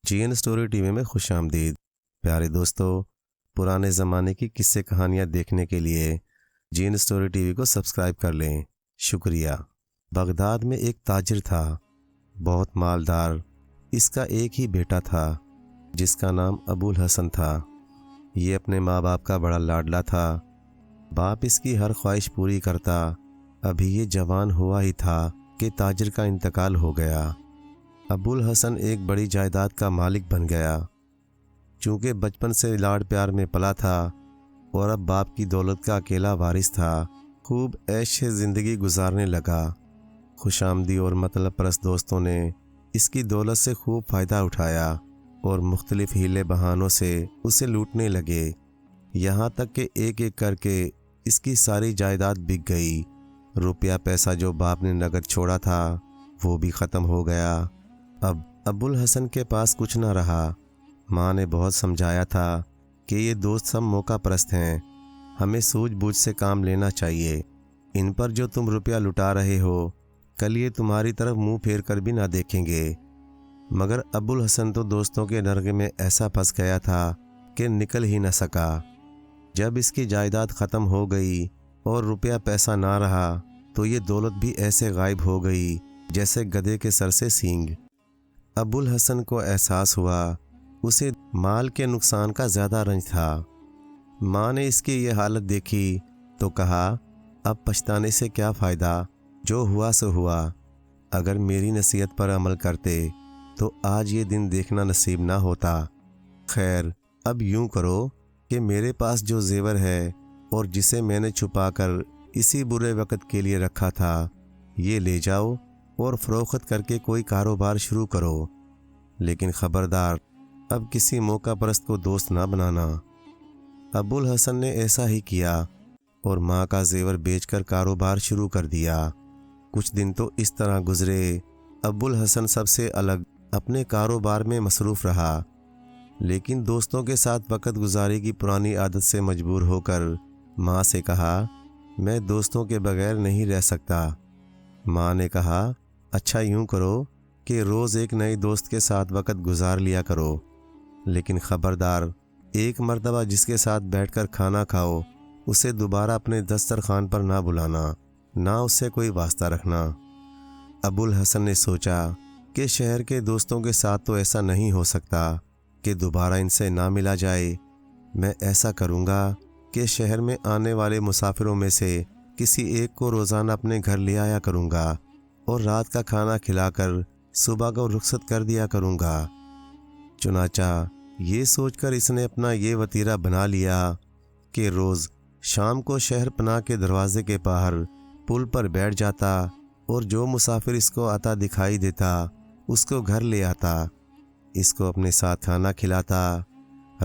جی N story T V میں خوش آمدید۔ پیارے دوستو، پرانے زمانے کی قصے کہانیاں دیکھنے کے لیے جی این اسٹوری ٹی وی کو سبسکرائب کر لیں۔ شکریہ۔ بغداد میں ایک تاجر تھا، بہت مالدار۔ اس کا ایک ہی بیٹا تھا جس کا نام ابو الحسن تھا۔ یہ اپنے ماں باپ کا بڑا لاڈلا تھا۔ باپ اس کی ہر خواہش پوری کرتا۔ ابھی یہ جوان ہوا ہی تھا کہ تاجر کا انتقال ہو گیا۔ ابو الحسن ایک بڑی جائیداد کا مالک بن گیا۔ چونکہ بچپن سے لاڈ پیار میں پلا تھا اور اب باپ کی دولت کا اکیلا وارث تھا، خوب عیش زندگی گزارنے لگا۔ خوش آمدی اور مطلب پرست دوستوں نے اس کی دولت سے خوب فائدہ اٹھایا اور مختلف ہیلے بہانوں سے اسے لوٹنے لگے، یہاں تک کہ ایک ایک کر کے اس کی ساری جائیداد بک گئی۔ روپیہ پیسہ جو باپ نے نقد چھوڑا تھا وہ بھی ختم ہو گیا۔ اب ابو الحسن کے پاس کچھ نہ رہا۔ ماں نے بہت سمجھایا تھا کہ یہ دوست سب موقع پرست ہیں، ہمیں سوجھ بوجھ سے کام لینا چاہیے۔ ان پر جو تم روپیہ لٹا رہے ہو، کل یہ تمہاری طرف منہ پھیر کر بھی نہ دیکھیں گے۔ مگر ابو الحسن تو دوستوں کے نرغے میں ایسا پھنس گیا تھا کہ نکل ہی نہ سکا۔ جب اس کی جائیداد ختم ہو گئی اور روپیہ پیسہ نہ رہا تو یہ دولت بھی ایسے غائب ہو گئی جیسے گدھے کے سر سے سینگ۔ ابو الحسن کو احساس ہوا اسے مال کے نقصان کا زیادہ رنج تھا۔ ماں نے اس کی یہ حالت دیکھی تو کہا، اب پچھتانے سے کیا فائدہ، جو ہوا سو ہوا۔ اگر میری نصیحت پر عمل کرتے تو آج یہ دن دیکھنا نصیب نہ ہوتا۔ خیر، اب یوں کرو کہ میرے پاس جو زیور ہے اور جسے میں نے چھپا کر اسی برے وقت کے لیے رکھا تھا، یہ لے جاؤ اور فروخت کر کے کوئی کاروبار شروع کرو، لیکن خبردار اب کسی موقع پرست کو دوست نہ بنانا۔ ابو الحسن نے ایسا ہی کیا اور ماں کا زیور بیچ کر کاروبار شروع کر دیا۔ کچھ دن تو اس طرح گزرے، ابو الحسن سب سے الگ اپنے کاروبار میں مصروف رہا، لیکن دوستوں کے ساتھ وقت گزاری کی پرانی عادت سے مجبور ہو کر ماں سے کہا، میں دوستوں کے بغیر نہیں رہ سکتا۔ ماں نے کہا، اچھا یوں کرو کہ روز ایک نئے دوست کے ساتھ وقت گزار لیا کرو، لیکن خبردار ایک مرتبہ جس کے ساتھ بیٹھ کر کھانا کھاؤ اسے دوبارہ اپنے دسترخوان پر نہ بلانا، نہ اس سے کوئی واسطہ رکھنا۔ ابو الحسن نے سوچا کہ شہر کے دوستوں کے ساتھ تو ایسا نہیں ہو سکتا کہ دوبارہ ان سے نہ ملا جائے۔ میں ایسا کروں گا کہ شہر میں آنے والے مسافروں میں سے کسی ایک کو روزانہ اپنے گھر لے آیا کروں گا اور رات کا کھانا کھلا کر صبح کو رخصت کر دیا کروں گا۔ چنانچہ یہ سوچ کر اس نے اپنا یہ وتیرہ بنا لیا کہ روز شام کو شہر پناہ کے دروازے کے باہر پل پر بیٹھ جاتا اور جو مسافر اس کو آتا دکھائی دیتا اس کو گھر لے آتا، اس کو اپنے ساتھ کھانا کھلاتا،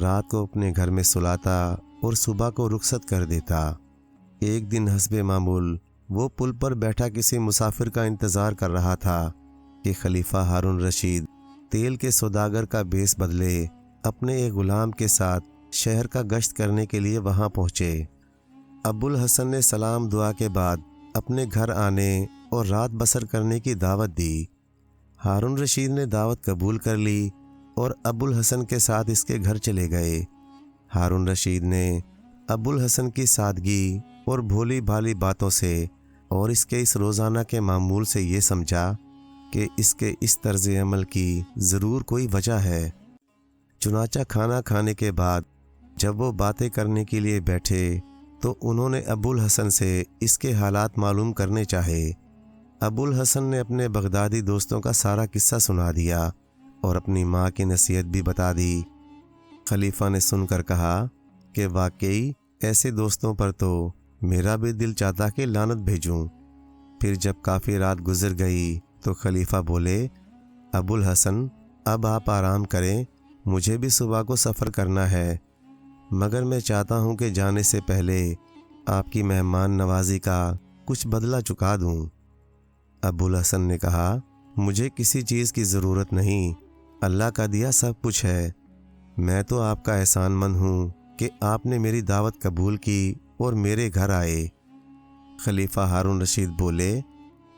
رات کو اپنے گھر میں سلاتا اور صبح کو رخصت کر دیتا۔ ایک دن حسب معمول وہ پل پر بیٹھا کسی مسافر کا انتظار کر رہا تھا کہ خلیفہ ہارون رشید تیل کے سوداگر کا بھیس بدلے اپنے ایک غلام کے ساتھ شہر کا گشت کرنے کے لیے وہاں پہنچے۔ ابو الحسن نے سلام دعا کے بعد اپنے گھر آنے اور رات بسر کرنے کی دعوت دی۔ ہارون رشید نے دعوت قبول کر لی اور ابو الحسن کے ساتھ اس کے گھر چلے گئے۔ ہارون رشید نے ابو الحسن کی سادگی اور بھولی بھالی باتوں سے اور اس کے اس روزانہ کے معمول سے یہ سمجھا کہ اس کے اس طرز عمل کی ضرور کوئی وجہ ہے۔ چنانچہ کھانا کھانے کے بعد جب وہ باتیں کرنے کے لیے بیٹھے تو انہوں نے ابو الحسن سے اس کے حالات معلوم کرنے چاہے۔ ابو الحسن نے اپنے بغدادی دوستوں کا سارا قصہ سنا دیا اور اپنی ماں کی نصیحت بھی بتا دی۔ خلیفہ نے سن کر کہا کہ واقعی ایسے دوستوں پر تو میرا بھی دل چاہتا کہ لعنت بھیجوں۔ پھر جب کافی رات گزر گئی تو خلیفہ بولے، ابو الحسن اب آپ آرام کریں، مجھے بھی صبح کو سفر کرنا ہے، مگر میں چاہتا ہوں کہ جانے سے پہلے آپ کی مہمان نوازی کا کچھ بدلہ چکا دوں۔ ابو الحسن نے کہا، مجھے کسی چیز کی ضرورت نہیں، اللہ کا دیا سب کچھ ہے۔ میں تو آپ کا احسان مند ہوں کہ آپ نے میری دعوت قبول کی اور میرے گھر آئے۔ خلیفہ ہارون رشید بولے،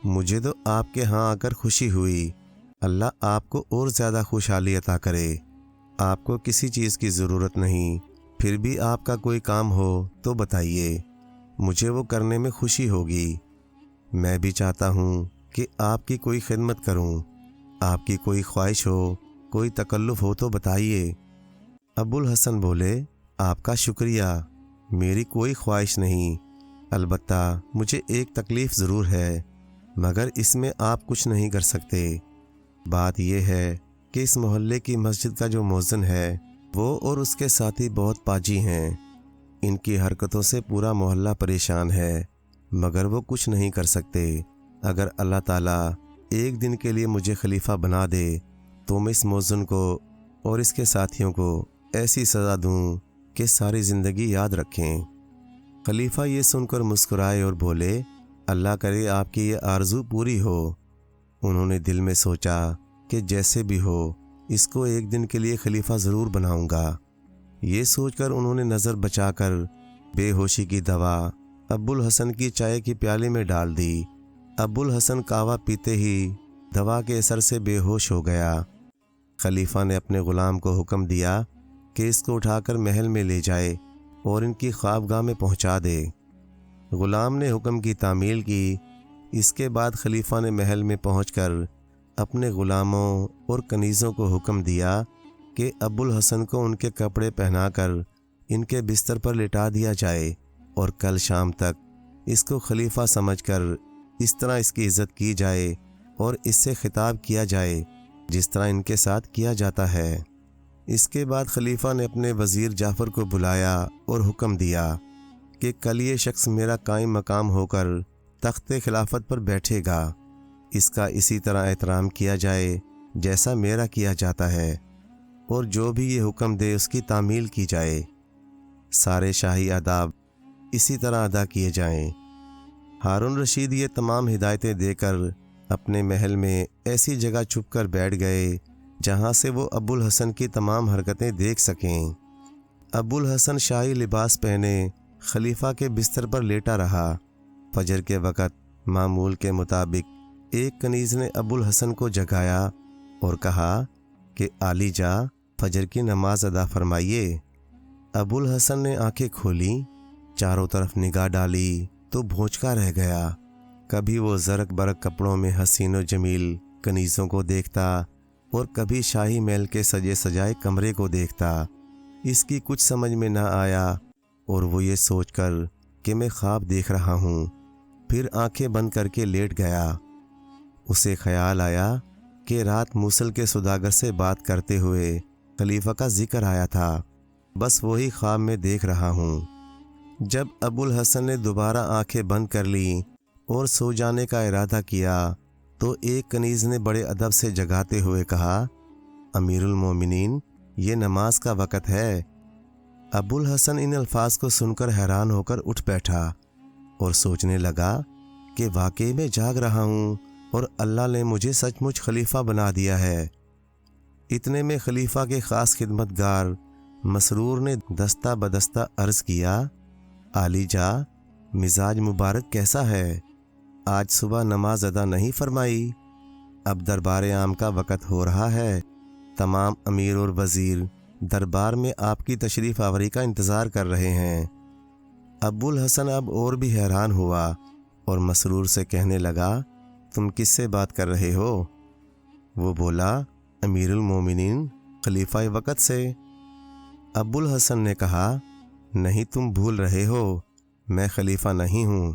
مجھے تو آپ کے ہاں آ کر خوشی ہوئی، اللہ آپ کو اور زیادہ خوشحالی عطا کرے۔ آپ کو کسی چیز کی ضرورت نہیں، پھر بھی آپ کا کوئی کام ہو تو بتائیے، مجھے وہ کرنے میں خوشی ہوگی۔ میں بھی چاہتا ہوں کہ آپ کی کوئی خدمت کروں۔ آپ کی کوئی خواہش ہو، کوئی تکلف ہو تو بتائیے۔ ابو الحسن بولے، آپ کا شکریہ، میری کوئی خواہش نہیں، البتہ مجھے ایک تکلیف ضرور ہے، مگر اس میں آپ کچھ نہیں کر سکتے۔ بات یہ ہے کہ اس محلے کی مسجد کا جو مؤذن ہے وہ اور اس کے ساتھی بہت پاجی ہیں۔ ان کی حرکتوں سے پورا محلہ پریشان ہے، مگر وہ کچھ نہیں کر سکتے۔ اگر اللہ تعالیٰ ایک دن کے لیے مجھے خلیفہ بنا دے تو میں اس مؤذن کو اور اس کے ساتھیوں کو ایسی سزا دوں کہ ساری زندگی یاد رکھیں۔ خلیفہ یہ سن کر مسکرائے اور بولے، اللہ کرے آپ کی یہ آرزو پوری ہو۔ انہوں نے دل میں سوچا کہ جیسے بھی ہو اس کو ایک دن کے لیے خلیفہ ضرور بناؤں گا۔ یہ سوچ کر انہوں نے نظر بچا کر بے ہوشی کی دوا ابو الحسن کی چائے کی پیالے میں ڈال دی۔ ابو الحسن قہوہ پیتے ہی دوا کے اثر سے بے ہوش ہو گیا۔ خلیفہ نے اپنے غلام کو حکم دیا کہ اس کو اٹھا کر محل میں لے جائے اور ان کی خوابگاہ میں پہنچا دے۔ غلام نے حکم کی تعمیل کی۔ اس کے بعد خلیفہ نے محل میں پہنچ کر اپنے غلاموں اور کنیزوں کو حکم دیا کہ ابو الحسن کو ان کے کپڑے پہنا کر ان کے بستر پر لٹا دیا جائے اور کل شام تک اس کو خلیفہ سمجھ کر اس طرح اس کی عزت کی جائے اور اس سے خطاب کیا جائے جس طرح ان کے ساتھ کیا جاتا ہے۔ اس کے بعد خلیفہ نے اپنے وزیر جعفر کو بلایا اور حکم دیا کہ کل یہ شخص میرا قائم مقام ہو کر تخت خلافت پر بیٹھے گا، اس کا اسی طرح احترام کیا جائے جیسا میرا کیا جاتا ہے، اور جو بھی یہ حکم دے اس کی تعمیل کی جائے۔ سارے شاہی آداب اسی طرح ادا کیے جائیں۔ ہارون رشید یہ تمام ہدایتیں دے کر اپنے محل میں ایسی جگہ چھپ کر بیٹھ گئے جہاں سے وہ ابو الحسن کی تمام حرکتیں دیکھ سکیں۔ ابو الحسن شاہی لباس پہنے خلیفہ کے بستر پر لیٹا رہا۔ فجر کے وقت معمول کے مطابق ایک کنیز نے ابو الحسن کو جگایا اور کہا کہ عالی جا فجر کی نماز ادا فرمائیے۔ ابو الحسن نے آنکھیں کھولیں، چاروں طرف نگاہ ڈالی تو بھونچکا رہ گیا۔ کبھی وہ زرق برق کپڑوں میں حسین و جمیل کنیزوں کو دیکھتا اور کبھی شاہی محل کے سجے سجائے کمرے کو دیکھتا۔ اس کی کچھ سمجھ میں نہ آیا اور وہ یہ سوچ کر کہ میں خواب دیکھ رہا ہوں، پھر آنکھیں بند کر کے لیٹ گیا۔ اسے خیال آیا کہ رات موصل کے سوداگر سے بات کرتے ہوئے خلیفہ کا ذکر آیا تھا، بس وہی خواب میں دیکھ رہا ہوں۔ جب ابو الحسن نے دوبارہ آنکھیں بند کر لیں اور سو جانے کا ارادہ کیا تو ایک کنیز نے بڑے ادب سے جگاتے ہوئے کہا، امیر المومنین، یہ نماز کا وقت ہے۔ ابو الحسن ان الفاظ کو سن کر حیران ہو کر اٹھ بیٹھا اور سوچنے لگا کہ واقعی میں جاگ رہا ہوں اور اللہ نے مجھے سچ مچ خلیفہ بنا دیا ہے۔ اتنے میں خلیفہ کے خاص خدمتگار مسرور نے دستہ بدستہ عرض کیا، عالی جا، مزاج مبارک کیسا ہے؟ آج صبح نماز ادا نہیں فرمائی؟ اب دربار عام کا وقت ہو رہا ہے، تمام امیر اور وزیر دربار میں آپ کی تشریف آوری کا انتظار کر رہے ہیں۔ ابو الحسن اب اور بھی حیران ہوا اور مسرور سے کہنے لگا، تم کس سے بات کر رہے ہو؟ وہ بولا، امیر المومنین، خلیفہ وقت سے۔ ابو الحسن نے کہا، نہیں، تم بھول رہے ہو، میں خلیفہ نہیں ہوں۔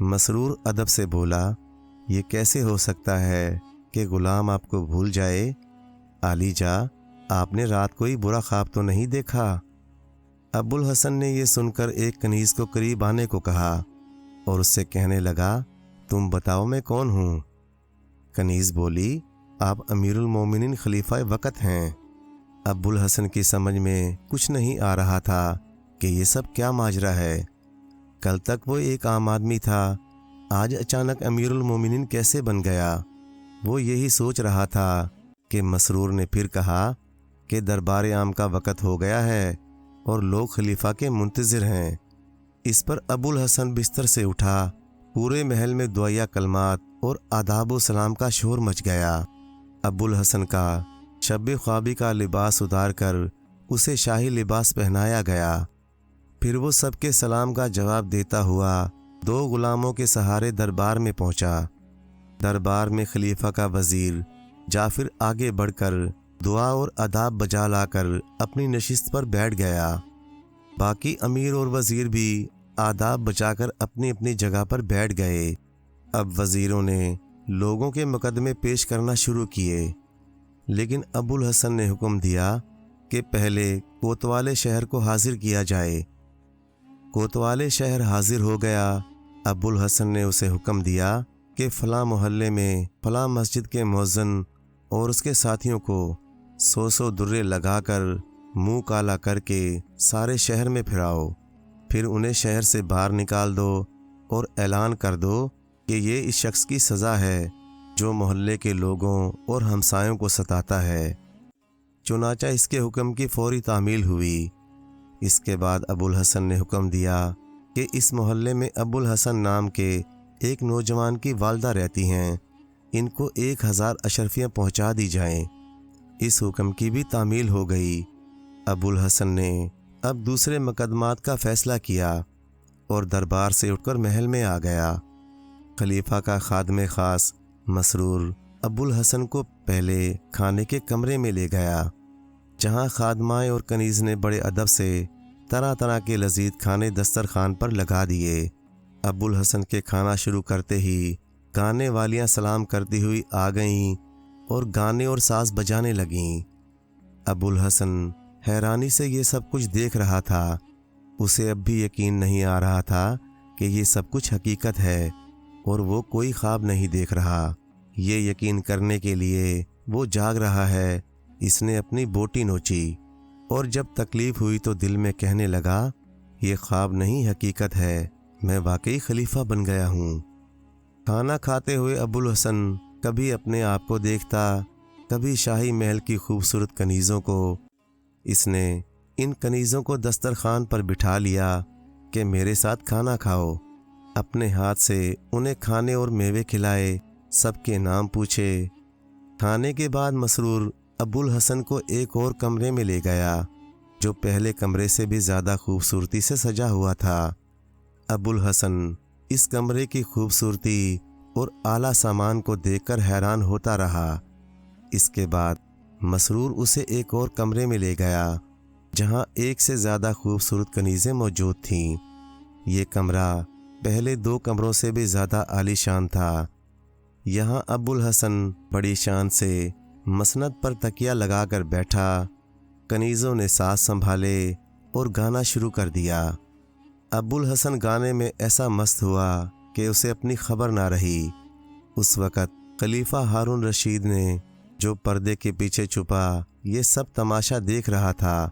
مسرور ادب سے بولا، یہ کیسے ہو سکتا ہے کہ غلام آپ کو بھول جائے؟ عالی جا، آپ نے رات کوئی برا خواب تو نہیں دیکھا؟ ابو الحسن نے یہ سن کر ایک کنیز کو قریب آنے کو کہا اور اس سے کہنے لگا، تم بتاؤ میں کون ہوں؟ کنیز بولی، آپ امیر المومنین خلیفہ وقت ہیں۔ ابو الحسن کی سمجھ میں کچھ نہیں آ رہا تھا کہ یہ سب کیا ماجرا ہے۔ کل تک وہ ایک عام آدمی تھا، آج اچانک امیر المومنین کیسے بن گیا؟ وہ یہی سوچ رہا تھا کہ مسرور نے پھر کہا کہ دربار عام کا وقت ہو گیا ہے اور لوگ خلیفہ کے منتظر ہیں۔ اس پر ابو الحسن بستر سے اٹھا، پورے محل میں دعائیہ کلمات اور آداب و سلام کا شور مچ گیا۔ ابو الحسن کا شب خوابی کا لباس اتار کر اسے شاہی لباس پہنایا گیا۔ پھر وہ سب کے سلام کا جواب دیتا ہوا 2 غلاموں کے سہارے دربار میں پہنچا۔ دربار میں خلیفہ کا وزیر جعفر آگے بڑھ کر دعا اور آداب بجا لا کر اپنی نشست پر بیٹھ گیا۔ باقی امیر اور وزیر بھی آداب بچا کر اپنی اپنی جگہ پر بیٹھ گئے۔ اب وزیروں نے لوگوں کے مقدمے پیش کرنا شروع کیے، لیکن ابو الحسن نے حکم دیا کہ پہلے کوتوال شہر کو حاضر کیا جائے۔ کوتوال شہر حاضر ہو گیا۔ ابو الحسن نے اسے حکم دیا کہ فلاں محلے میں فلاں مسجد کے مؤذن اور اس کے ساتھیوں کو 100 درے لگا کر منہ کالا کر کے سارے شہر میں پھراؤ، پھر انہیں شہر سے باہر نکال دو اور اعلان کر دو کہ یہ اس شخص کی سزا ہے جو محلے کے لوگوں اور ہمسایوں کو ستاتا ہے۔ چنانچہ اس کے حکم کی فوری تعمیل ہوئی۔ اس کے بعد ابو الحسن نے حکم دیا کہ اس محلے میں ابو الحسن نام کے ایک نوجوان کی والدہ رہتی ہیں، ان کو 1000 اشرفیاں پہنچا دی جائیں۔ اس حکم کی بھی تعمیل ہو گئی۔ ابو الحسن نے اب دوسرے مقدمات کا فیصلہ کیا اور دربار سے اٹھ کر محل میں آ گیا۔ خلیفہ کا خادم خاص مسرور ابو الحسن کو پہلے کھانے کے کمرے میں لے گیا، جہاں خادمائیں اور کنیز نے بڑے ادب سے طرح طرح کے لذیذ کھانے دسترخوان پر لگا دیے۔ ابو الحسن کے کھانا شروع کرتے ہی گانے والیاں سلام کرتی ہوئی آ گئیں اور گانے اور ساز بجانے لگیں۔ ابو الحسن حیرانی سے یہ سب کچھ دیکھ رہا تھا۔ اسے اب بھی یقین نہیں آ رہا تھا کہ یہ سب کچھ حقیقت ہے اور وہ کوئی خواب نہیں دیکھ رہا۔ یہ یقین کرنے کے لیے وہ جاگ رہا ہے۔ اس نے اپنی بوٹی نوچی اور جب تکلیف ہوئی تو دل میں کہنے لگا، یہ خواب نہیں حقیقت ہے، میں واقعی خلیفہ بن گیا ہوں۔ کھانا کھاتے ہوئے ابو الحسن کبھی اپنے آپ کو دیکھتا، کبھی شاہی محل کی خوبصورت کنیزوں کو۔ اس نے ان کنیزوں کو دسترخوان پر بٹھا لیا کہ میرے ساتھ کھانا کھاؤ۔ اپنے ہاتھ سے انہیں کھانے اور میوے کھلائے، سب کے نام پوچھے۔ کھانے کے بعد مسرور ابو الحسن کو ایک اور کمرے میں لے گیا، جو پہلے کمرے سے بھی زیادہ خوبصورتی سے سجا ہوا تھا۔ ابو الحسن اس کمرے کی خوبصورتی اور اعلیٰ سامان کو دیکھ کر حیران ہوتا رہا۔ اس کے بعد مسرور اسے ایک اور کمرے میں لے گیا، جہاں ایک سے زیادہ خوبصورت کنیزیں موجود تھیں۔ یہ کمرہ پہلے 2 کمروں سے بھی زیادہ عالی شان تھا۔ یہاں ابو الحسن بڑی شان سے مسند پر تکیہ لگا کر بیٹھا۔ کنیزوں نے ساز سنبھالے اور گانا شروع کر دیا۔ ابو الحسن گانے میں ایسا مست ہوا کہ اسے اپنی خبر نہ رہی۔ اس وقت خلیفہ ہارون رشید نے، جو پردے کے پیچھے چھپا یہ سب تماشا دیکھ رہا تھا،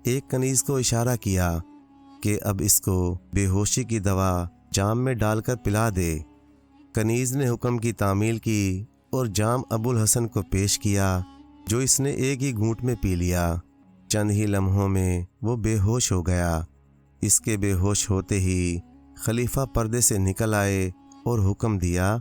ایک کنیز کو اشارہ کیا کہ اب اس کو بے ہوشی کی دوا جام میں ڈال کر پلا دے۔ کنیز نے حکم کی تعمیل کی اور جام ابو الحسن کو پیش کیا، جو اس نے ایک ہی گھونٹ میں پی لیا۔ چند ہی لمحوں میں وہ بے ہوش ہو گیا۔ اس کے بے ہوش ہوتے ہی خلیفہ پردے سے نکل آئے اور حکم دیا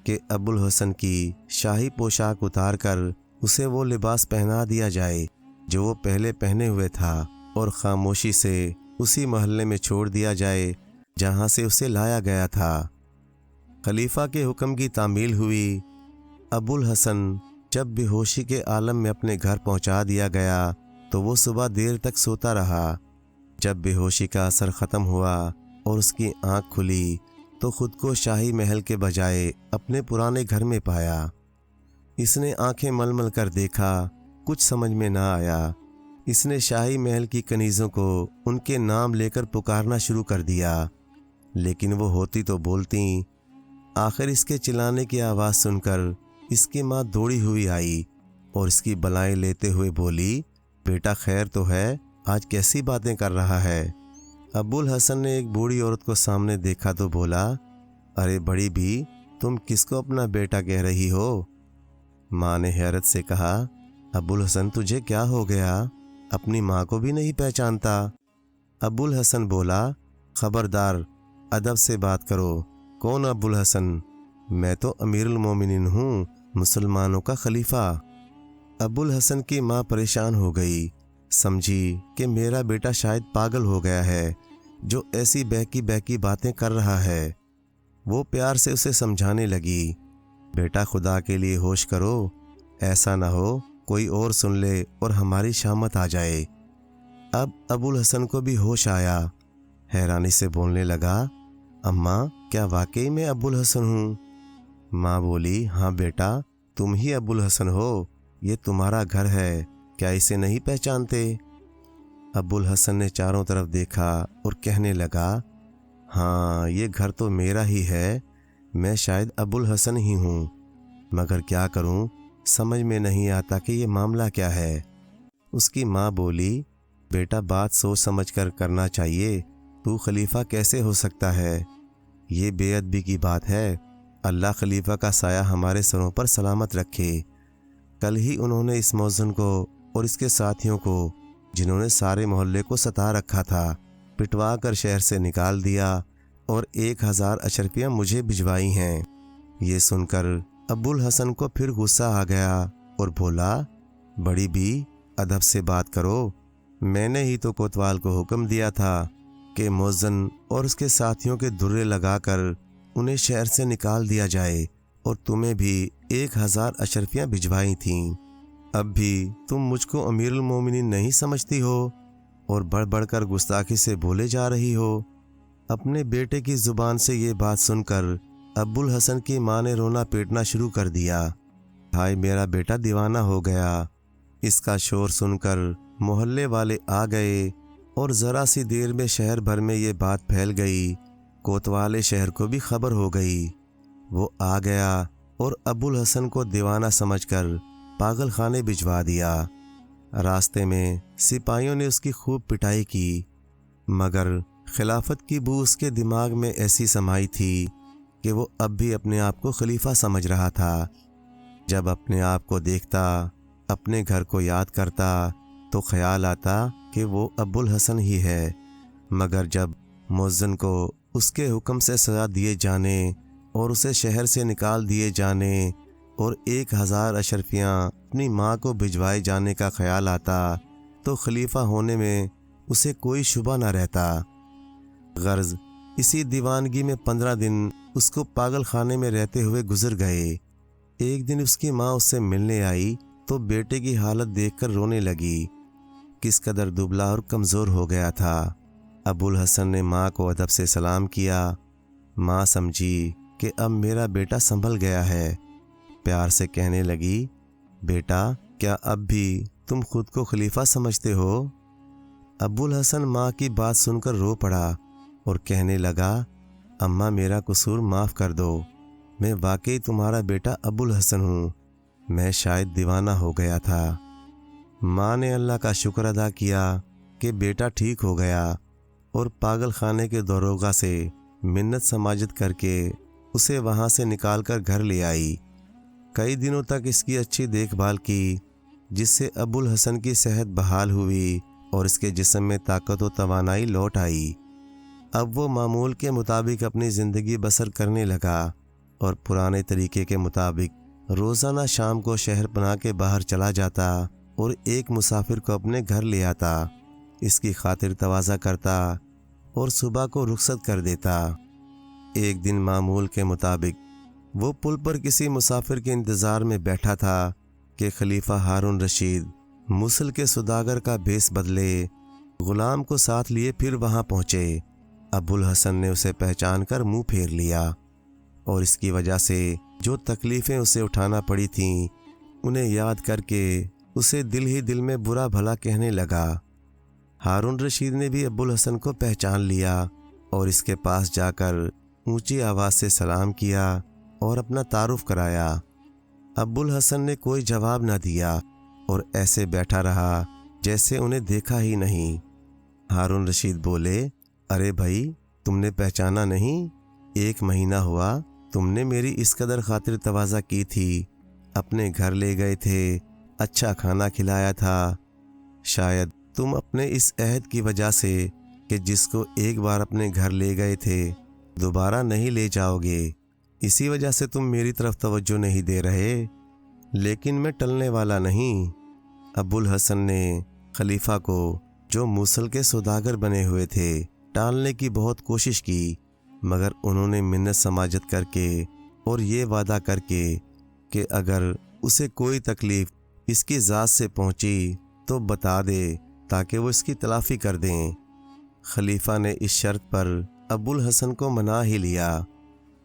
کہ ابو الحسن کی شاہی پوشاک اتار کر اسے وہ لباس پہنا دیا جائے جو وہ پہلے پہنے ہوئے تھا، اور خاموشی سے اسی محلے میں چھوڑ دیا جائے جہاں سے اسے لایا گیا تھا۔ خلیفہ کے حکم کی تعمیل ہوئی۔ ابو الحسن جب بے ہوشی کے عالم میں اپنے گھر پہنچا دیا گیا تو وہ صبح دیر تک سوتا رہا۔ جب بے ہوشی کا اثر ختم ہوا اور اس کی آنکھ کھلی تو خود کو شاہی محل کے بجائے اپنے پرانے گھر میں پایا۔ اس نے آنکھیں مل مل کر دیکھا، کچھ سمجھ میں نہ آیا۔ اس نے شاہی محل کی کنیزوں کو ان کے نام لے کر پکارنا شروع کر دیا، لیکن وہ ہوتی تو بولتیں۔ آخر اس کے چلانے کی آواز سن کر اس کی ماں دوڑی ہوئی آئی اور اس کی بلائیں لیتے ہوئے بولی، بیٹا خیر تو ہے، آج کیسی باتیں کر رہا ہے؟ ابو الحسن نے ایک بوڑھی عورت کو سامنے دیکھا تو بولا، ارے بڑی بھی، تم کس کو اپنا بیٹا کہہ رہی ہو؟ ماں نے حیرت سے کہا، ابو الحسن تجھے کیا ہو گیا؟ اپنی ماں کو بھی نہیں پہچانتا؟ ابو الحسن بولا، خبردار، ادب سے بات کرو۔ کون ابو الحسن؟ میں تو امیر المومنین ہوں، مسلمانوں کا خلیفہ۔ ابوالحسن کی ماں پریشان ہو گئی، سمجھی کہ میرا بیٹا شاید پاگل ہو گیا ہے جو ایسی بہکی بہکی باتیں کر رہا ہے۔ وہ پیار سے اسے سمجھانے لگی، بیٹا خدا کے لیے ہوش کرو، ایسا نہ ہو کوئی اور سن لے اور ہماری شامت آ جائے۔ اب ابوالحسن کو بھی ہوش آیا، حیرانی سے بولنے لگا، اماں کیا واقعی میں ابوالحسن ہوں؟ ماں بولی، ہاں بیٹا تم ہی ابوالحسن ہو، یہ تمہارا گھر ہے، کیا اسے نہیں پہچانتے؟ ابوالحسن نے چاروں طرف دیکھا اور کہنے لگا، ہاں یہ گھر تو میرا ہی ہے، میں شاید ابوالحسن ہی ہوں، مگر کیا کروں سمجھ میں نہیں آتا کہ یہ معاملہ کیا ہے۔ اس کی ماں بولی، بیٹا بات سوچ سمجھ کر کرنا چاہیے، تو خلیفہ کیسے ہو سکتا ہے؟ یہ بے ادبی کی بات ہے، اللہ خلیفہ کا سایہ ہمارے سروں پر سلامت رکھے۔ کل ہی انہوں نے اس مؤذن کو اور اس کے ساتھیوں کو، جنہوں نے سارے محلے کو ستا رکھا تھا، پٹوا کر شہر سے نکال دیا اور 1000 اشرفیاں مجھے بھجوائی ہیں۔ یہ سن کر ابوالحسن کو پھر غصہ آ گیا اور بولا، بڑی بھی ادب سے بات کرو، میں نے ہی تو کوتوال کو حکم دیا تھا کہ مؤذن اور اس کے ساتھیوں کے درے لگا کر انہیں شہر سے نکال دیا جائے، اور تمہیں بھی 1000 اشرفیاں بھجوائی تھیں۔ اب بھی تم مجھ کو امیر المومنین نہیں سمجھتی ہو اور بڑھ بڑھ کر گستاخی سے بولے جا رہی ہو۔ اپنے بیٹے کی زبان سے یہ بات سن کر ابوالحسن کی ماں نے رونا پیٹنا شروع کر دیا، ہائے میرا بیٹا دیوانہ ہو گیا۔ اس کا شور سن کر محلے والے آ گئے اور ذرا سی دیر میں شہر بھر میں یہ بات پھیل گئی، کوتوال شہر کو بھی خبر ہو گئی۔ وہ آ گیا اور ابوالحسن کو دیوانہ سمجھ کر پاگل خانے بھجوا دیا۔ راستے میں سپاہیوں نے اس کی خوب پٹائی کی، مگر خلافت کی بو اس کے دماغ میں ایسی سمائی تھی کہ وہ اب بھی اپنے آپ کو خلیفہ سمجھ رہا تھا۔ جب اپنے آپ کو دیکھتا، اپنے گھر کو یاد کرتا تو خیال آتا کہ وہ ابوالحسن ہی ہے، مگر جب مؤذن کو اس کے حکم سے سزا دیے جانے اور اسے شہر سے نکال دیے جانے اور 1000 اشرفیاں اپنی ماں کو بھجوائے جانے کا خیال آتا تو خلیفہ ہونے میں اسے کوئی شبہ نہ رہتا۔ غرض اسی دیوانگی میں 15 دن اس کو پاگل خانے میں رہتے ہوئے گزر گئے۔ ایک دن اس کی ماں اس سے ملنے آئی تو بیٹے کی حالت دیکھ کر رونے لگی، کس قدر دبلا اور کمزور ہو گیا تھا۔ ابوالحسن نے ماں کو ادب سے سلام کیا۔ ماں سمجھی کہ اب میرا بیٹا سنبھل گیا ہے، پیار سے کہنے لگی، بیٹا کیا اب بھی تم خود کو خلیفہ سمجھتے ہو؟ ابوالحسن ماں کی بات سن کر رو پڑا اور کہنے لگا، اماں میرا قصور معاف کر دو، میں واقعی تمہارا بیٹا ابوالحسن ہوں، میں شاید دیوانہ ہو گیا تھا۔ ماں نے اللہ کا شکر ادا کیا کہ بیٹا ٹھیک ہو گیا اور پاگل خانے کے داروغہ سے منت سماجت کر کے اسے وہاں سے نکال کر گھر لے آئی۔ کئی دنوں تک اس کی اچھی دیکھ بھال کی، جس سے ابوالحسن کی صحت بحال ہوئی اور اس کے جسم میں طاقت و توانائی لوٹ آئی۔ اب وہ معمول کے مطابق اپنی زندگی بسر کرنے لگا اور پرانے طریقے کے مطابق روزانہ شام کو شہر پناہ کے باہر چلا جاتا اور ایک مسافر کو اپنے گھر لے آتا، اس کی خاطر تواضع کرتا اور صبح کو رخصت کر دیتا۔ ایک دن معمول کے مطابق وہ پل پر کسی مسافر کے انتظار میں بیٹھا تھا کہ خلیفہ ہارون رشید موصل کے سوداگر کا بھیس بدلے غلام کو ساتھ لیے پھر وہاں پہنچے۔ ابوالحسن نے اسے پہچان کر منہ پھیر لیا اور اس کی وجہ سے جو تکلیفیں اسے اٹھانا پڑی تھیں انہیں یاد کر کے اسے دل ہی دل میں برا بھلا کہنے لگا۔ ہارون رشید نے بھی ابوالحسن کو پہچان لیا اور اس کے پاس جا کر اونچی آواز سے سلام کیا اور اپنا تعارف کرایا۔ ابوالحسن نے کوئی جواب نہ دیا اور ایسے بیٹھا رہا جیسے انہیں دیکھا ہی نہیں۔ ہارون رشید بولے، ارے بھائی تم نے پہچانا نہیں؟ 1 مہینہ ہوا تم نے میری اس قدر خاطر تواضع کی تھی، اپنے گھر لے گئے تھے، اچھا کھانا کھلایا تھا۔ شاید تم اپنے اس عہد کی وجہ سے کہ جس کو ایک بار اپنے گھر لے گئے تھے دوبارہ نہیں لے جاؤ گے، اسی وجہ سے تم میری طرف توجہ نہیں دے رہے۔ لیکن میں ٹلنے والا نہیں۔ ابوالحسن نے خلیفہ کو، جو موصل کے سوداگر بنے ہوئے تھے، ٹالنے کی بہت کوشش کی، مگر انہوں نے منت سماجت کر کے اور یہ وعدہ کر کے کہ اگر اسے کوئی تکلیف اس کی ذات سے پہنچی تو بتا دے تاکہ وہ اس کی تلافی کر دیں۔ خلیفہ نے اس شرط پر ابوالحسن کو منا ہی لیا۔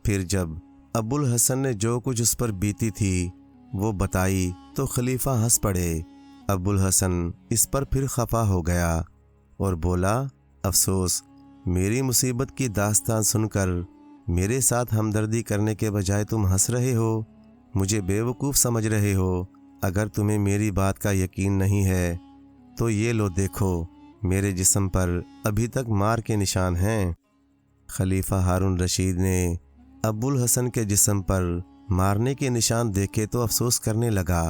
پھر جب ابوالحسن نے جو کچھ اس پر بیتی تھی وہ بتائی تو خلیفہ ہنس پڑے۔ ابوالحسن اس پر پھر خفا ہو گیا اور بولا، افسوس، میری مصیبت کی داستان سن کر میرے ساتھ ہمدردی کرنے کے بجائے تم ہنس رہے ہو، مجھے بے وقوف سمجھ رہے ہو۔ اگر تمہیں میری بات کا یقین نہیں ہے تو یہ لو دیکھو، میرے جسم پر ابھی تک مار کے نشان ہیں۔ خلیفہ ہارون رشید نے ابوالحسن کے جسم پر مارنے کے نشان دیکھے تو افسوس کرنے لگا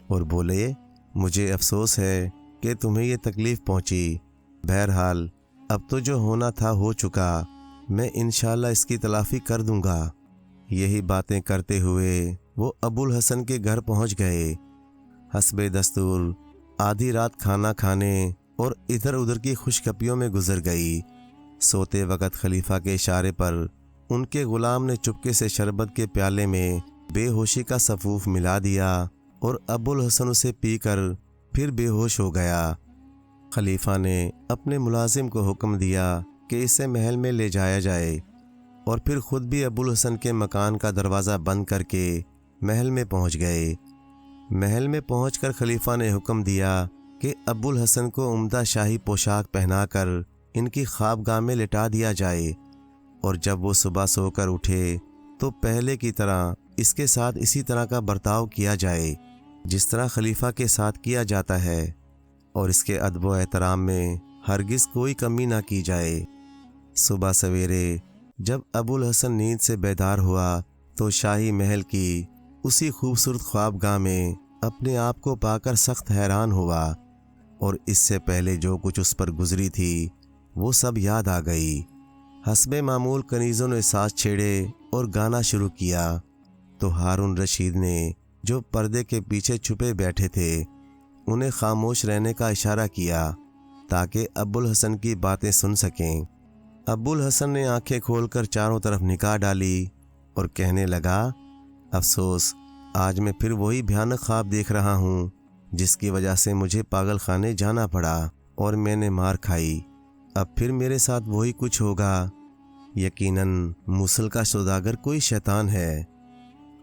اور بولے، مجھے افسوس ہے کہ تمہیں یہ تکلیف پہنچی۔ بہرحال اب تو جو ہونا تھا ہو چکا، میں انشاءاللہ اس کی تلافی کر دوں گا۔ یہی باتیں کرتے ہوئے وہ ابوالحسن کے گھر پہنچ گئے۔ حسب دستور آدھی رات کھانا کھانے اور ادھر ادھر کی خوش گپیوں میں گزر گئی۔ سوتے وقت خلیفہ کے اشارے پر ان کے غلام نے چپکے سے شربت کے پیالے میں بے ہوشی کا سفوف ملا دیا اور ابوالحسن اسے پی کر پھر بے ہوش ہو گیا۔ خلیفہ نے اپنے ملازم کو حکم دیا کہ اسے محل میں لے جایا جائے اور پھر خود بھی ابوالحسن کے مکان کا دروازہ بند کر کے محل میں پہنچ گئے۔ محل میں پہنچ کر خلیفہ نے حکم دیا کہ ابوالحسن کو عمدہ شاہی پوشاک پہنا کر ان کی خوابگاہ میں لٹا دیا جائے، اور جب وہ صبح سو کر اٹھے تو پہلے کی طرح اس کے ساتھ اسی طرح کا برتاؤ کیا جائے جس طرح خلیفہ کے ساتھ کیا جاتا ہے، اور اس کے ادب و احترام میں ہرگز کوئی کمی نہ کی جائے۔ صبح سویرے جب ابوالحسن نیند سے بیدار ہوا تو شاہی محل کی اسی خوبصورت خوابگاہ میں اپنے آپ کو پا کر سخت حیران ہوا، اور اس سے پہلے جو کچھ اس پر گزری تھی وہ سب یاد آ گئی۔ حسب معمول کنیزوں نے ساز چھیڑے اور گانا شروع کیا تو ہارون رشید نے، جو پردے کے پیچھے چھپے بیٹھے تھے، انہیں خاموش رہنے کا اشارہ کیا تاکہ ابوالحسن کی باتیں سن سکیں۔ ابوالحسن نے آنکھیں کھول کر چاروں طرف نگاہ ڈالی اور کہنے لگا، افسوس، آج میں پھر وہی بھیانک خواب دیکھ رہا ہوں جس کی وجہ سے مجھے پاگل خانے جانا پڑا اور میں نے مار کھائی۔ اب پھر میرے ساتھ وہی کچھ ہوگا۔ یقیناً موصل کا سوداگر کوئی شیطان ہے۔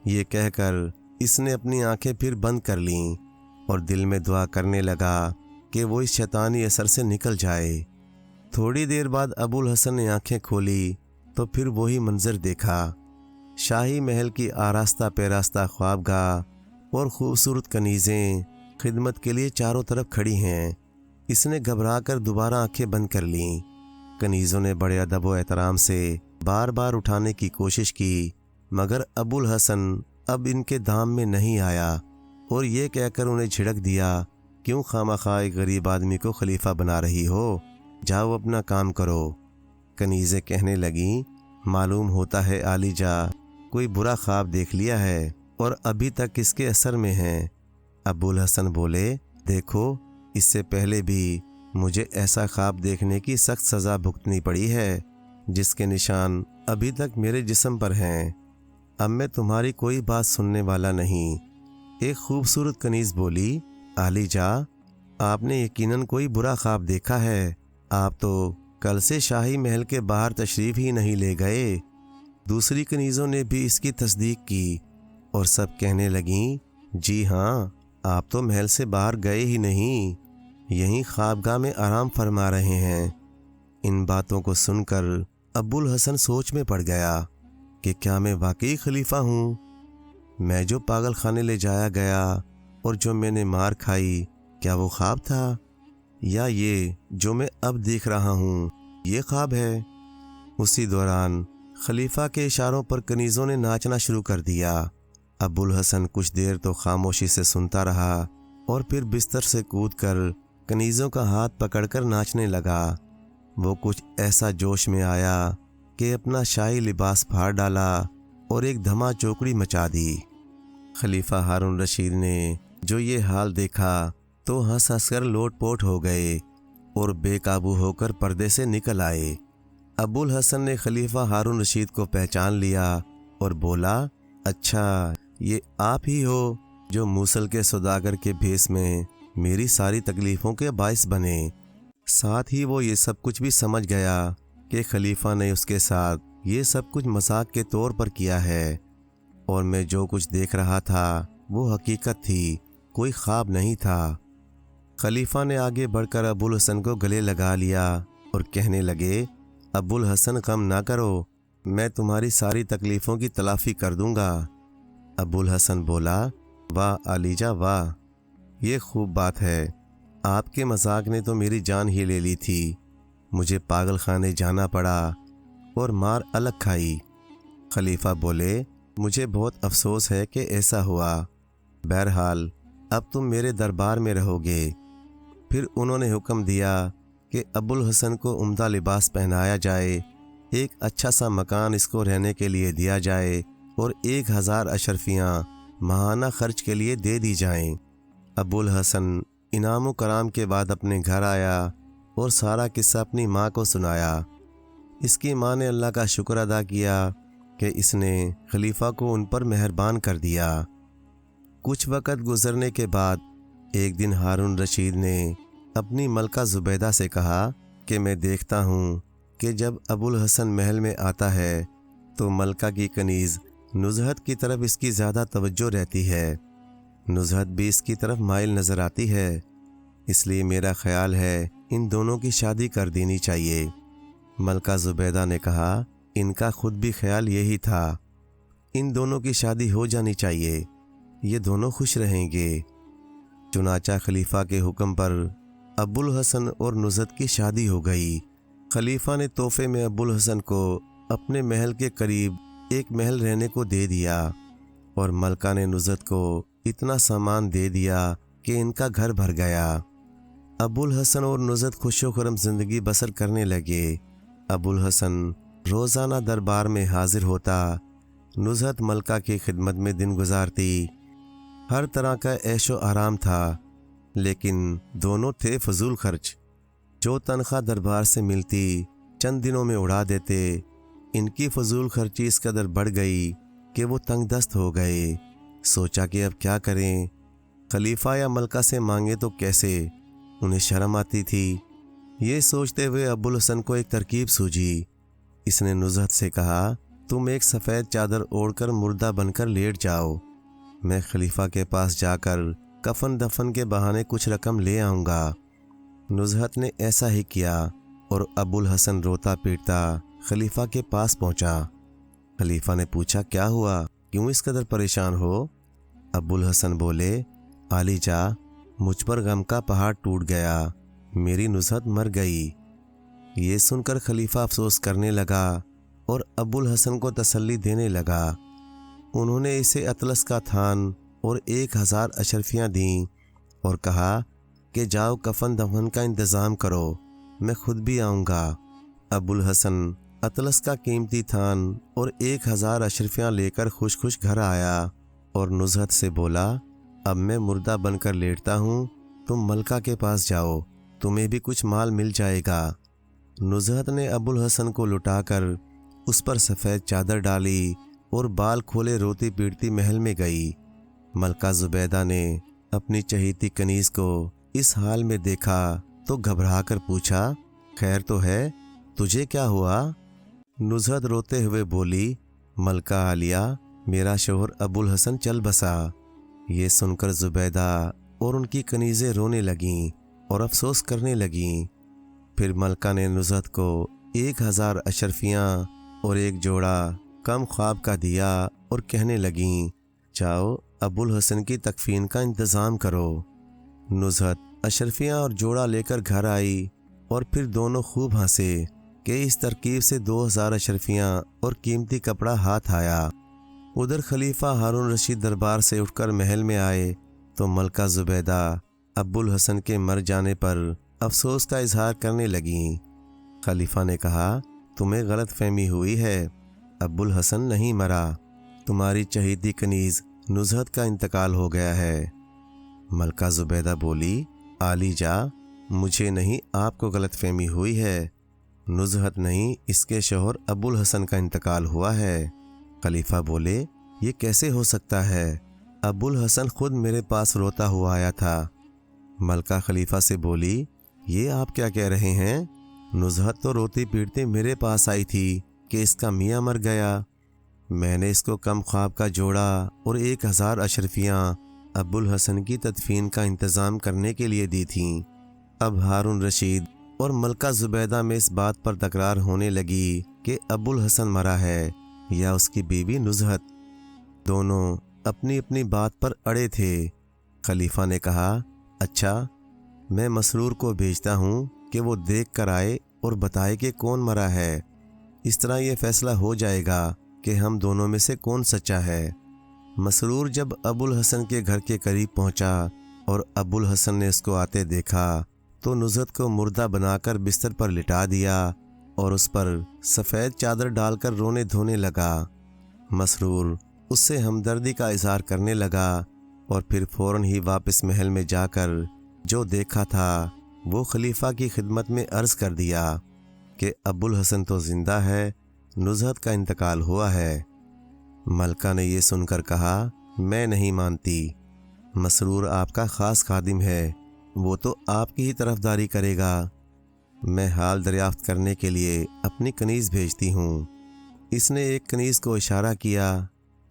یہ کہہ کر اس نے اپنی آنکھیں پھر بند کر لیں اور دل میں دعا کرنے لگا کہ وہ اس شیطانی اثر سے نکل جائے۔ تھوڑی دیر بعد ابوالحسن نے آنکھیں کھولی تو پھر وہی منظر دیکھا۔ شاہی محل کی آراستہ پیراستہ خوابگاہ اور خوبصورت کنیزیں خدمت کے لیے چاروں طرف کھڑی ہیں۔ اس نے گھبرا کر دوبارہ آنکھیں بند کر لیں۔ کنیزوں نے بڑے ادب و احترام سے بار بار اٹھانے کی کوشش کی، مگر ابوالحسن اب ان کے دام میں نہیں آیا، اور یہ کہہ کر انہیں جھڑک دیا، کیوں خواہ ایک غریب آدمی کو خلیفہ بنا رہی ہو؟ جاؤ اپنا کام کرو۔ کنیزیں کہنے لگیں، معلوم ہوتا ہے عالی جا کوئی برا خواب دیکھ لیا ہے اور ابھی تک اس کے اثر میں ہیں۔ ابوالحسن بولے، دیکھو، اس سے پہلے بھی مجھے ایسا خواب دیکھنے کی سخت سزا بھگتنی پڑی ہے جس کے نشان ابھی تک میرے جسم پر ہیں۔ اب میں تمہاری کوئی بات سننے والا نہیں۔ ایک خوبصورت کنیز بولی، عالی جا، آپ نے یقیناً کوئی برا خواب دیکھا ہے، آپ تو کل سے شاہی محل کے باہر تشریف ہی نہیں لے گئے۔ دوسری کنیزوں نے بھی اس کی تصدیق کی اور سب کہنے لگیں، جی ہاں، آپ تو محل سے باہر گئے ہی نہیں، یہیں خوابگاہ میں آرام فرما رہے ہیں۔ ان باتوں کو سن کر ابوالحسن سوچ میں پڑ گیا کہ کیا میں واقعی خلیفہ ہوں؟ میں جو پاگل خانے لے جایا گیا اور جو میں نے مار کھائی، کیا وہ خواب تھا، یا یہ جو میں اب دیکھ رہا ہوں یہ خواب ہے؟ اسی دوران خلیفہ کے اشاروں پر کنیزوں نے ناچنا شروع کر دیا۔ ابوالحسن کچھ دیر تو خاموشی سے سنتا رہا اور پھر بستر سے کود کر کنیزوں کا ہاتھ پکڑ کر ناچنے لگا۔ وہ کچھ ایسا جوش میں آیا کہ اپنا شاہی لباس پھاڑ ڈالا اور ایک دھما چوکڑی مچا دی۔ خلیفہ ہارون رشید نے جو یہ حال دیکھا تو ہنس ہنس کر لوٹ پوٹ ہو گئے اور بے قابو ہو کر پردے سے نکل آئے۔ ابو الحسن نے خلیفہ ہارون رشید کو پہچان لیا اور بولا، اچھا یہ آپ ہی ہو جو موصل کے سوداگر کے بھیس میں میری ساری تکلیفوں کے باعث بنے۔ ساتھ ہی وہ یہ سب کچھ بھی سمجھ گیا کہ خلیفہ نے اس کے ساتھ یہ سب کچھ مذاق کے طور پر کیا ہے، اور میں جو کچھ دیکھ رہا تھا وہ حقیقت تھی، کوئی خواب نہیں تھا۔ خلیفہ نے آگے بڑھ کر ابو الحسن کو گلے لگا لیا اور کہنے لگے، ابو الحسن غم نہ کرو، میں تمہاری ساری تکلیفوں کی تلافی کر دوں گا۔ ابو الحسن بولا، واہ علی جا واہ، یہ خوب بات ہے، آپ کے مذاق نے تو میری جان ہی لے لی تھی، مجھے پاگل خانے جانا پڑا اور مار الگ کھائی۔ خلیفہ بولے، مجھے بہت افسوس ہے کہ ایسا ہوا، بہرحال اب تم میرے دربار میں رہو گے۔ پھر انہوں نے حکم دیا کہ ابو الحسن کو عمدہ لباس پہنایا جائے، ایک اچھا سا مکان اس کو رہنے کے لیے دیا جائے اور 1000 اشرفیاں ماہانہ خرچ کے لیے دے دی جائیں۔ ابو الحسن انعام و کرام کے بعد اپنے گھر آیا اور سارا قصہ اپنی ماں کو سنایا۔ اس کی ماں نے اللہ کا شکر ادا کیا کہ اس نے خلیفہ کو ان پر مہربان کر دیا۔ کچھ وقت گزرنے کے بعد ایک دن ہارون رشید نے اپنی ملکہ زبیدہ سے کہا کہ میں دیکھتا ہوں کہ جب ابو الحسن محل میں آتا ہے تو ملکہ کی کنیز نزہت کی طرف اس کی زیادہ توجہ رہتی ہے، نزہت بھی اس کی طرف مائل نظر آتی ہے، اس لیے میرا خیال ہے ان دونوں کی شادی کر دینی چاہیے۔ ملکہ زبیدہ نے کہا، ان کا خود بھی خیال یہی تھا، ان دونوں کی شادی ہو جانی چاہیے، یہ دونوں خوش رہیں گے۔ چنانچہ خلیفہ کے حکم پر ابو الحسن اور نزہت کی شادی ہو گئی۔ خلیفہ نے تحفے میں ابو الحسن کو اپنے محل کے قریب ایک محل رہنے کو دے دیا اور ملکہ نے نزہت کو اتنا سامان دے دیا کہ ان کا گھر بھر گیا۔ ابو الحسن اور نزہت خوش و خرم زندگی بسر کرنے لگے۔ ابو الحسن روزانہ دربار میں حاضر ہوتا، نزہت ملکہ کی خدمت میں دن گزارتی، ہر طرح کا عیش و آرام تھا، لیکن دونوں تھے فضول خرچ، جو تنخواہ دربار سے ملتی چند دنوں میں اڑا دیتے۔ ان کی فضول خرچی اس قدر بڑھ گئی کہ وہ تنگ دست ہو گئے۔ سوچا کہ اب کیا کریں، خلیفہ یا ملکہ سے مانگے تو کیسے، انہیں شرم آتی تھی۔ یہ سوچتے ہوئے ابو الحسن کو ایک ترکیب سوجھی۔ اس نے نزہت سے کہا، تم ایک سفید چادر اوڑھ کر مردہ بن کر لیٹ جاؤ، میں خلیفہ کے پاس جا کر کفن دفن کے بہانے کچھ رقم لے آؤں گا۔ نزہت نے ایسا ہی کیا اور ابو الحسن روتا پیٹتا خلیفہ کے پاس پہنچا۔ خلیفہ نے پوچھا، کیا ہوا، کیوں اس قدر پریشان ہو؟ ابو الحسن بولے، عالی جا، مجھ پر غم کا پہاڑ ٹوٹ گیا، میری نزہت مر گئی۔ یہ سن کر خلیفہ افسوس کرنے لگا اور ابو الحسن کو تسلی دینے لگا۔ انہوں نے اسے اطلس کا تھان اور 1000 اشرفیاں دیں اور کہا کہ جاؤ کفن دفن کا انتظام کرو، میں خود بھی آؤں گا۔ ابو الحسن اطلس کا قیمتی تھان اور 1000 اشرفیاں لے کر خوش خوش گھر آیا اور نزہت سے بولا، اب میں مردہ بن کر لیٹتا ہوں، تم ملکہ کے پاس جاؤ، تمہیں بھی کچھ مال مل جائے گا۔ نزہت نے ابو الحسن کو لٹا کر اس پر سفید چادر ڈالی اور بال کھولے روتی پیٹتی محل میں گئی۔ ملکہ زبیدہ نے اپنی چہیتی کنیز کو اس حال میں دیکھا تو گھبرا کر پوچھا، خیر تو ہے، تجھے کیا ہوا؟ نزہت روتے ہوئے بولی، ملکہ عالیہ، میرا شوہر ابو الحسن چل بسا۔ یہ سن کر زبیدہ اور ان کی کنیزیں رونے لگیں اور افسوس کرنے لگیں۔ پھر ملکہ نے نزہت کو 1000 اشرفیاں اور ایک جوڑا کم خواب کا دیا اور کہنے لگیں، جاؤ ابو الحسن کی تکفین کا انتظام کرو۔ نزہت اشرفیاں اور جوڑا لے کر گھر آئی اور پھر دونوں خوب ہنسے کہ اس ترکیب سے 2000 اشرفیاں اور قیمتی کپڑا ہاتھ آیا۔ ادھر خلیفہ ہارون رشید دربار سے اٹھ کر محل میں آئے تو ملکہ زبیدہ ابو الحسن کے مر جانے پر افسوس کا اظہار کرنے لگیں۔ خلیفہ نے کہا، تمہیں غلط فہمی ہوئی ہے، ابو الحسن نہیں مرا، تمہاری چہیتی کنیز نزہت کا انتقال ہو گیا ہے۔ ملکہ زبیدہ بولی، عالی جا، مجھے نہیں، آپ کو غلط فہمی ہوئی ہے، نزہت نہیں، اس کے شوہر ابو الحسن کا انتقال ہوا ہے۔ خلیفہ بولے، یہ کیسے ہو سکتا ہے؟ ابو الحسن خود میرے پاس روتا ہوا آیا تھا۔ ملکہ خلیفہ سے بولی، یہ آپ کیا کہہ رہے ہیں؟ نزہت تو روتی پیٹتی میرے پاس آئی تھی کہ اس کا میاں مر گیا۔ میں نے اس کو کم خواب کا جوڑا اور 1000 اشرفیاں ابو الحسن کی تدفین کا انتظام کرنے کے لیے دی تھیں۔ اب ہارون رشید اور ملکہ زبیدہ میں اس بات پر تکرار ہونے لگی کہ ابو الحسن مرا ہے یا اس کی بیوی نزہت۔ دونوں اپنی اپنی بات پر اڑے تھے۔ خلیفہ نے کہا، اچھا، میں مسرور کو بھیجتا ہوں کہ وہ دیکھ کر آئے اور بتائے کہ کون مرا ہے۔ اس طرح یہ فیصلہ ہو جائے گا کہ ہم دونوں میں سے کون سچا ہے۔ مسرور جب ابو الحسن کے گھر کے قریب پہنچا اور ابو الحسن نے اس کو آتے دیکھا تو نزہت کو مردہ بنا کر بستر پر لٹا دیا اور اس پر سفید چادر ڈال کر رونے دھونے لگا۔ مسرور اس سے ہمدردی کا اظہار کرنے لگا اور پھر فوراً ہی واپس محل میں جا کر جو دیکھا تھا وہ خلیفہ کی خدمت میں عرض کر دیا کہ ابو الحسن تو زندہ ہے، نزہت کا انتقال ہوا ہے۔ ملکہ نے یہ سن کر کہا، میں نہیں مانتی، مسرور آپ کا خاص خادم ہے، وہ تو آپ کی ہی طرفداری کرے گا۔ میں حال دریافت کرنے کے لیے اپنی کنیز بھیجتی ہوں۔ اس نے ایک کنیز کو اشارہ کیا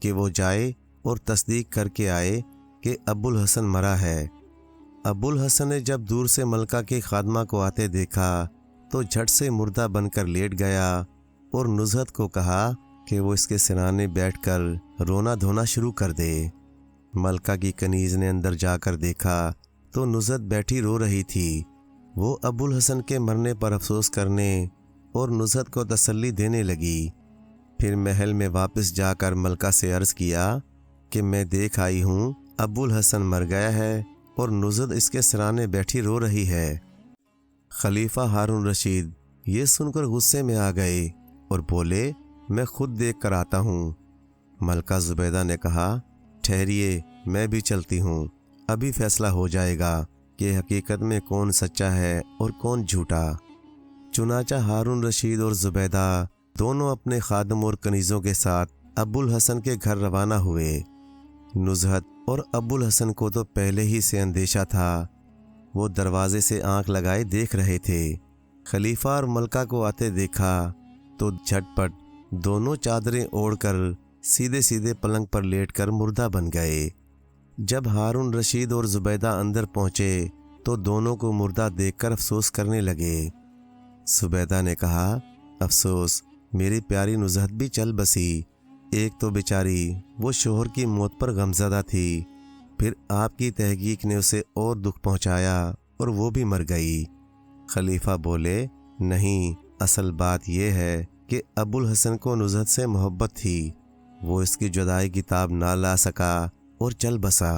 کہ وہ جائے اور تصدیق کر کے آئے کہ ابو الحسن مرا ہے۔ ابو الحسن نے جب دور سے ملکہ کے خادمہ کو آتے دیکھا تو جھٹ سے مردہ بن کر لیٹ گیا اور نزہت کو کہا کہ وہ اس کے سرانے بیٹھ کر رونا دھونا شروع کر دے۔ ملکہ کی کنیز نے اندر جا کر دیکھا تو نزہت بیٹھی رو رہی تھی۔ وہ ابو الحسن کے مرنے پر افسوس کرنے اور نزہت کو تسلی دینے لگی۔ پھر محل میں واپس جا کر ملکہ سے عرض کیا کہ میں دیکھ آئی ہوں ابو الحسن مر گیا ہے اور نزہت اس کے سرانے بیٹھی رو رہی ہے۔ خلیفہ ہارون رشید یہ سن کر غصے میں آ گئے اور بولے، میں خود دیکھ کر آتا ہوں۔ ملکہ زبیدہ نے کہا، ٹھہریے، میں بھی چلتی ہوں، ابھی فیصلہ ہو جائے گا کہ حقیقت میں کون سچا ہے اور کون جھوٹا۔ چنانچہ ہارون رشید اور زبیدہ دونوں اپنے خادم اور کنیزوں کے ساتھ ابو الحسن کے گھر روانہ ہوئے۔ نزہت اور ابو الحسن کو تو پہلے ہی سے اندیشہ تھا، وہ دروازے سے آنکھ لگائے دیکھ رہے تھے۔ خلیفہ اور ملکہ کو آتے دیکھا تو جھٹ پٹ دونوں چادریں اوڑھ کر سیدھے سیدھے پلنگ پر لیٹ کر مردہ بن گئے۔ جب ہارون رشید اور زبیدہ اندر پہنچے تو دونوں کو مردہ دیکھ کر افسوس کرنے لگے۔ زبیدہ نے کہا، افسوس، میری پیاری نزہت بھی چل بسی، ایک تو بیچاری وہ شوہر کی موت پر غمزدہ تھی، پھر آپ کی تحقیق نے اسے اور دکھ پہنچایا اور وہ بھی مر گئی۔ خلیفہ بولے، نہیں، اصل بات یہ ہے کہ ابو الحسن کو نزہت سے محبت تھی، وہ اس کی جدائی کی تاب نہ لا سکا اور چل بسا۔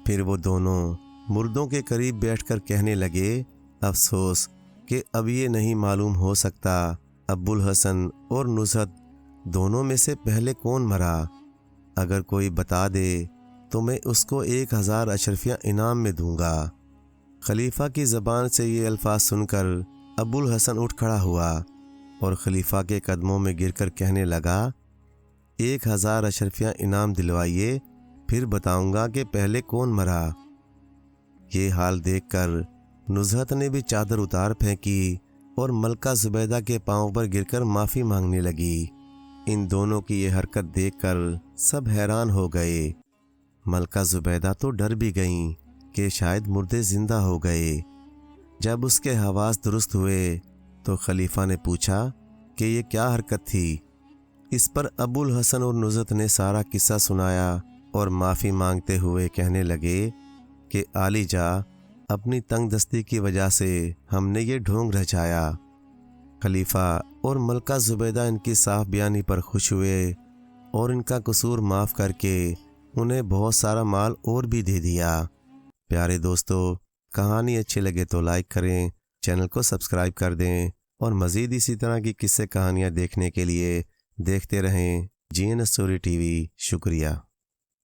پھر وہ دونوں مردوں کے قریب بیٹھ کر کہنے لگے، افسوس کہ اب یہ نہیں معلوم ہو سکتا ابو الحسن اور نزہت دونوں میں سے پہلے کون مرا۔ اگر کوئی بتا دے تو میں اس کو 1000 اشرفیاں انعام میں دوں گا۔ خلیفہ کی زبان سے یہ الفاظ سن کر ابو الحسن اٹھ کھڑا ہوا اور خلیفہ کے قدموں میں گر کر کہنے لگا، 1000 اشرفیاں انعام دلوائیے، پھر بتاؤں گا کہ پہلے کون مرا۔ یہ حال دیکھ کر نزہت نے بھی چادر اتار پھینکی اور ملکہ زبیدہ کے پاؤں پر گر کر معافی مانگنے لگی۔ ان دونوں کی یہ حرکت دیکھ کر سب حیران ہو گئے۔ ملکہ زبیدہ تو ڈر بھی گئیں کہ شاید مردے زندہ ہو گئے۔ جب اس کے حواس درست ہوئے تو خلیفہ نے پوچھا کہ یہ کیا حرکت تھی۔ اس پر ابو الحسن اور نزہت نے سارا قصہ سنایا اور معافی مانگتے ہوئے کہنے لگے کہ عالی جا، اپنی تنگ دستی کی وجہ سے ہم نے یہ ڈھونگ رچایا۔ خلیفہ اور ملکہ زبیدہ ان کی صاف بیانی پر خوش ہوئے اور ان کا قصور معاف کر کے انہیں بہت سارا مال اور بھی دے دیا۔ پیارے دوستو، کہانی اچھی لگے تو لائک کریں، چینل کو سبسکرائب کر دیں اور مزید اسی طرح کی قصے کہانیاں دیکھنے کے لیے دیکھتے رہیں جی این اسٹوری ٹی وی۔ شکریہ۔